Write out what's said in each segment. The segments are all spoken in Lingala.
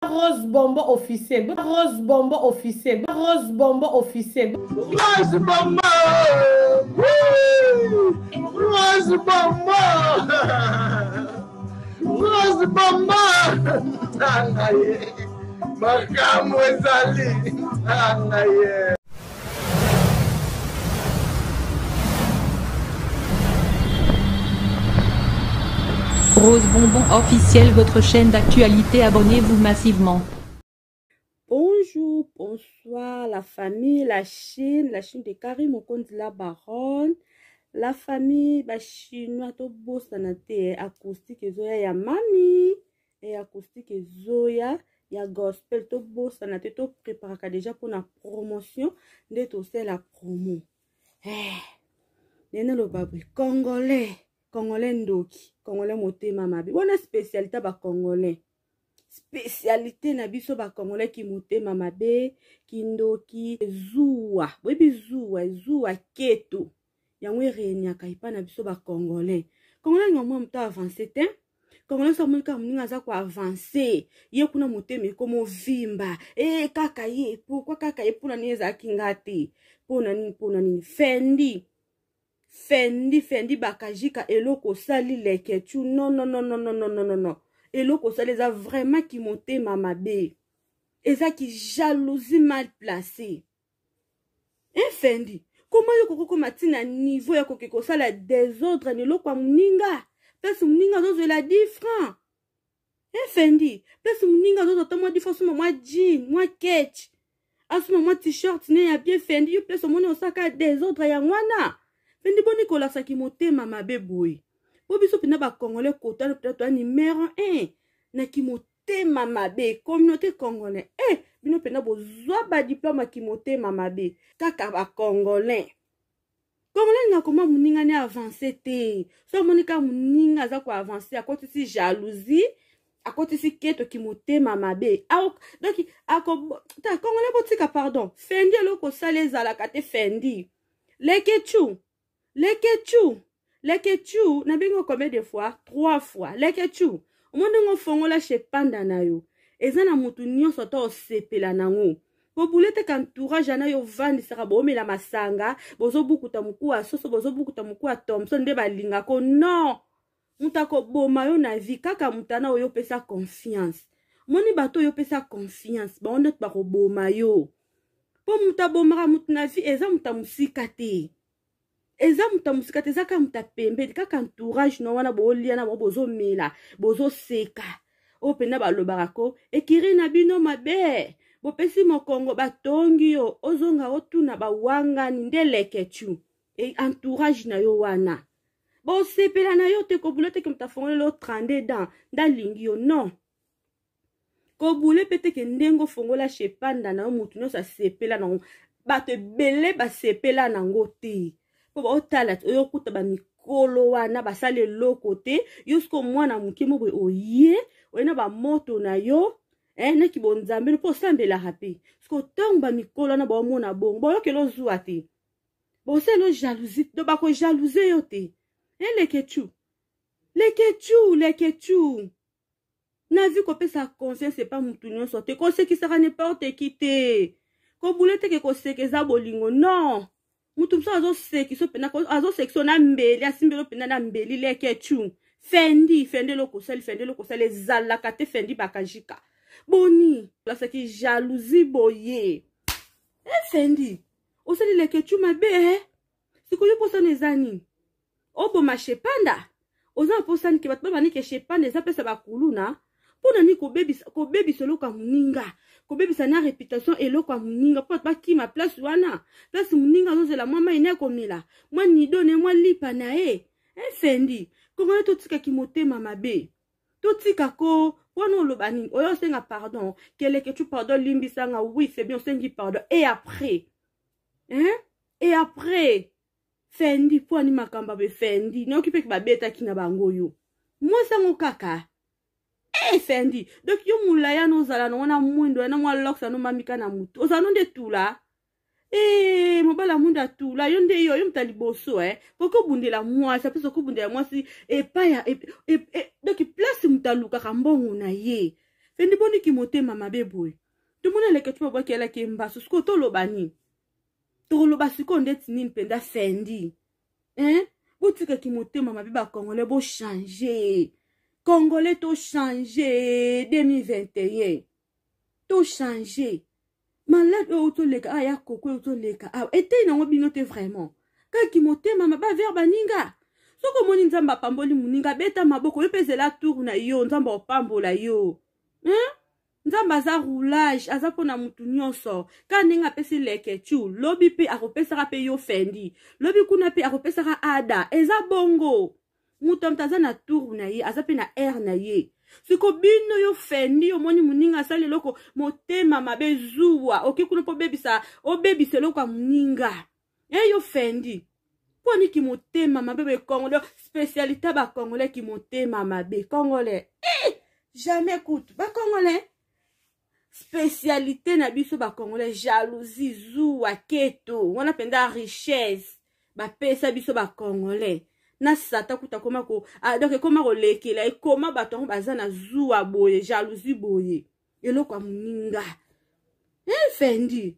Rose Bombo officiel. Rose Bombo officiel. Rose Bombo officiel. Rose Bombo. Rose Bombo. Rose Bombo. Makamu ezali. Rose Bonbon officiel, votre chaîne d'actualité, abonnez-vous massivement. Bonjour, bonsoir la famille, la Chine de Karim Okondi la Baronne, la famille, ba chinois to bossa na te acoustique zoya ya mami et acoustique zoya ya gospel to bossa na te to préparaka déjà pour la promotion de to c'est la promo. Nene lo babri Congolais ndoki, Congolais motema mabi. Wana spécialité ba Congolais. Spécialité na biso ba Congolais ki motema mabe, ki ndoki, zuwa. Webi zuwa keto. Yango renyaka ipa na biso ba Congolais. Congolais ngomwa mto avancé te. Congolais so mulika mninga za kwa avancé. Ye kuna motema komo vimba. Kaka ye, pourquoi kaka ye puna nieza kingati? Puna nini Fendi bakajika eloko sali leketu non eloko sali eza vraiment ki motema mabe eza ki jalousie mal placée Fendi comment yo koko matina niveau ya kokeko sala désordre neloko ya muninga pesi muninga zozo la 10 francs Fendi pesi muninga zozo to mwa 10 francs mwa jean mwa ketch asuma mwa t-shirt ne ya bien Fendi yo pesi mona osaka désordre ya ngwana Fendi boni kola saki motema mabe boy. Po biso pina ba Congolais kota peut-être numéro 1 na ki motema mabe communauté congolais. Bino pina bozwa ba diplôme ki motema mabe kaka ba Congolais. Congolais nga koma muninga ne avancer te. So monika muninga za ko avancer akoti si jalousie, akoti si keto ki motema mabe. Donc ako ta Congolais botika pardon. Fendi loko sale zala kate Fendi. Lekechu, na bingo combien de fois? 3 fois. Lekechu, omondo ngo fongola chez panda na yo. Eza na mutu nyonso to sepela nango. Po bulete kantourage na yo vandi saka bo mela masanga, bozo bukuta muku a soso, bozo bukuta muku a Thompson nde balinga ko non. Mutako boma yo na vie kaka mutana yo pesa confiance. Moni bato yo pesa confiance, ba ondet ba ko boma yo. Po mutabomara mutuna vie eza mutamusika te. Eza mutamusika te zaka mutapembe kaka entourage no wana bolia na bozo mela bozo seka o pena balobarako ekiri na bino mabe bo pesi mokongo batongi yo ozonga otuna bawanga nde lekechu entourage na yo wana bo sepela na yo te ko bulote ke mutafongole lo 32 dans lingi yo non ko bule pete ke ndengo fongola shepanda na mutu no sa sepela na bato bele ba sepela na ngote po otala oyo kuta ba mikolo wana basale loko te yusko mwana mukimo bwe oye oyena ba moto na yo na kibonzambe po sambela hapi sko tamba mikolo na ba mona bongo yo kelo zuwa te bo selo jalousie do ba ko jalouser yo te lekechu na vu ko pesa confiance c'est pas mutu nyonso te ko se ki saka n'importe qui te ko bulete ke ko se ke za bolingo non mutu mso azo seki so pena azo section na mbeli asimbelo pena na mbeli lekechu Fendi loko sali zala kate Fendi bakajika boni la seki jalousie boye Fendi osali lekechu mabe sikoli posa nezani obo mashepanda oza posa ni ke batba bani ke shepanda eza pesa bakuluna pona ni ko baby solo ka muninga ko baby sana réputation eloko ya muninga po ba ki ma place wana place muninga zozela mama ine ko mila mwa nido ne mwa lipa na Fendi comment to tika ki motema mabe to tika ko wana olobani oyo senga pardon kele que tu pardon limbisanga oui c'est bien sengi pardon et après Fendi po ani makamba be Fendi no kipe ba beta kina bango yo moi sango kaka Fendi donc yo mulaya no zala no wana mwindo na mwa loksa no mamika na mutu ozano nde tula mobala munda tula yo nde yo mtali boso poko bundela mwasi apeso ko bundela mwasi epa ya donc place mutaluka kambongo na ye fendi boni ki motema mabe boy tumuna leke tu bwa kela ke mbaso sko to lobani to loba siko ndeti nini penda fendi botika ki motema mabe ba congolais bo changer congolais to changer 2021 to changer malade auto leka aya koko auto leka ete na ngobino te vraiment kaki motema mabe verba ninga soko moni nzamba pamboli muninga beta maboko yo pezela tour na yo nzamba opambola yo nzamba za roulage aza pona mutu nyonso kaninga pesi leke chu lobi pe akopesaka pe yo fendi lobi kuna pe akopesaka ada eza bongo mutu mtaza na tour na ye aza pe na air na ye siko bino yo fendi yo moni muninga sali loko motema mabe zuwa okikuna po bebisa obebisa loko muninga yo fendi poni ki motema mabe be congolais spécialité ba congolais ki motema mabe congolais jamais écoute ba congolais spécialité na biso ba congolais jalousie zuwa keto wana penda richesse ba pesa biso ba congolais na sata kuta koma ko donc koma ko lekela koma batongo bazana zuwa boye jalousie boye eloko muninga fendi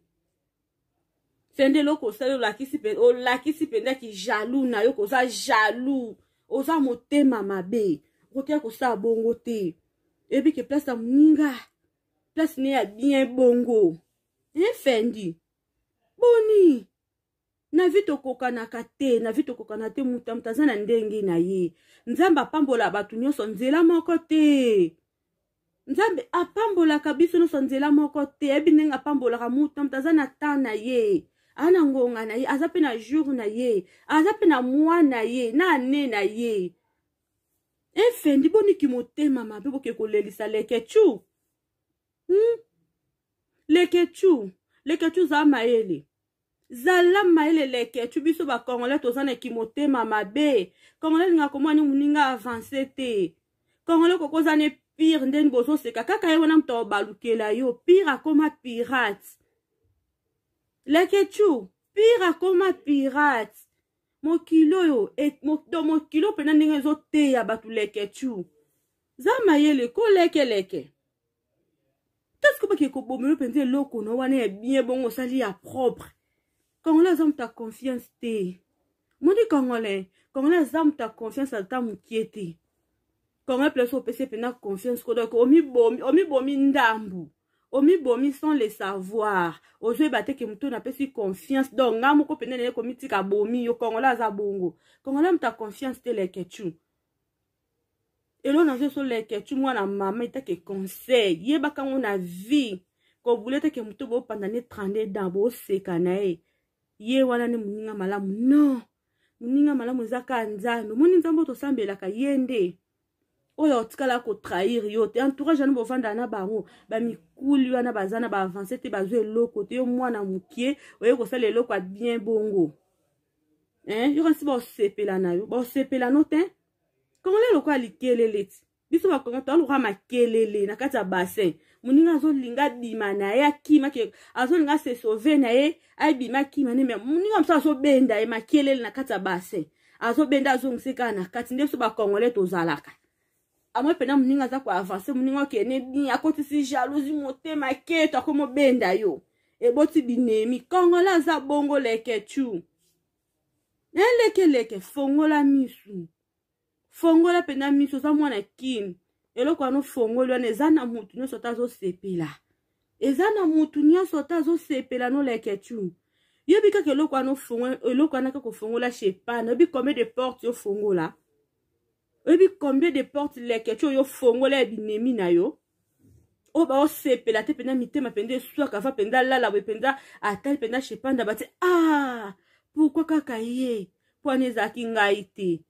fendi loko sala lakisi penda ki jaloux na yo ko za jaloux oza motema mabe kokia ko sa bongo te ebi ke place muninga place ne ya bien bongo fendi boni na vito kokanaka te na vito kokana te mutamtaza na ndenge na ye nzamba pambola batu nyonso nzela moko te nzambe apambola kabiso nyonso nzela moko te ebi ndenge apambolaka mutamtaza na temps na ye ana ngonga na ye aza pe na jour na ye aza pe na mois na ye na ane na ye fendi boni ki motema mabe boke kolelisa leke chu leke chu za maele zala maele leke chu biso ba congolais tozana ki motema mabe congolais nga komani muninga avancer te congolais kokoza ne pire ndeni bozo seka kaka ye wana mto balukela yo pire akoma pirate leke chu pire akoma pirate mokilo yo mokilo pena ndenge zo te ya batu leke chu za mayele ko leke qu'est-ce que baki ko bomelo penze loko no wana e bien bongo sali ya propre congolais ont ta confiance te moni congolais ont ta confiance à ta mukiete congolais plus au PC pena confiance ko donc omi bomi ndambu omi bomi sans le savoir ozo bate ke muto na pesi confiance donc ngamo ko pena ne komiti ka bomi yo congolais za bongo congolais ont ta confiance te leke chu elo na zo leke chu mwana mama itake conseil yeba kango na vie ko bulete ke muto bo pandane 30 dans bo seka na ye wana ne muninga malamu no muninga malamu zaka nzano muni nzambo to sambelaka yende oyo otikala ko trahir yo te entourage anu bovanda na bango ba mikuli wana bazana ba avancer te bazwe loko te yo mwana mukie oye ko sala loko a bien bongo yo kasi ba sepela na yo ba sepela no te congolais loko alikelele ti biso ba congolais to lo makelele na kati ya bassin muninga zo linga bima na ye akima ke azo linga se sauver na ye ai bima kima ne me muninga msa so benda ye makelele na kati ya bassin azo benda azo ngiseka na kati ndeso ba congolais to zalaka amwe pena muninga za ko avancer muninga ke ne ni akotisi jalousie motema ke to komo benda yo e boti binemi congolais za bongo leke chu leke fongola misu fongola pena misu za mwana kin eloko ano fongola wana eza na mutu nyonso tazo sepela eza na mutu nyonso tazo sepela no leke chu yobi kaka eloko ano fongola eloko anaka ko fongola chepana yobi combien de portes yo fongola yobi combien de portes leke chu yo fongola binemi na yo o ba o sepela te pena mitema pende swaka fa penda lala we penda atali penda chepanda bati pourquoi kaka ye pwane zaki ngai te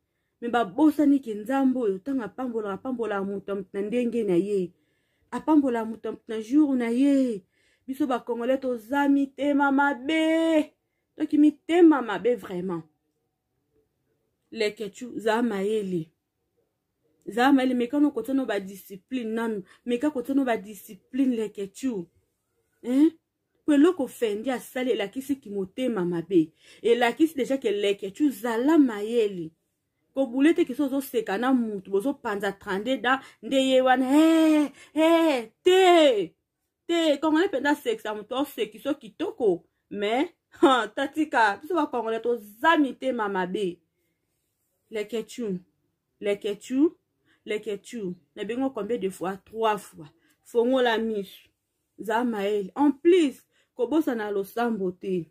me babosa ni kinzambo yo tanga pambola mutu na ndenge na ye apambola mutu na jour na ye biso ba congolais to zami tema mabe to ki mitema mabe vraiment leke chu za maele mekano kotono ba discipline nanu meka kotono ba discipline leke chu Kweloko fendi asali elakisi ki motema mabe elakisi deja ke leke chu zala mayeli kobulete kiso zo seka na mutu bozo panza trande da ndeye wana te kongole penda sexa mutu o seki so kitoko mais tatika biso ba kongole to zamite mamabe leketu na bengo combien de fois 3 fois fongo la misu za mael en plus kobosa na losambo te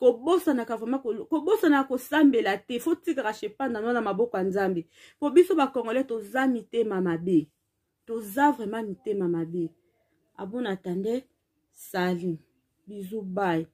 kobosa na kavama kobosa na kosambela te faut tigara chepanda na maboko ya nzambe po biso ba kongole to za mitema mabe to za vraiment mitema mabe abona tande sali bisous bye.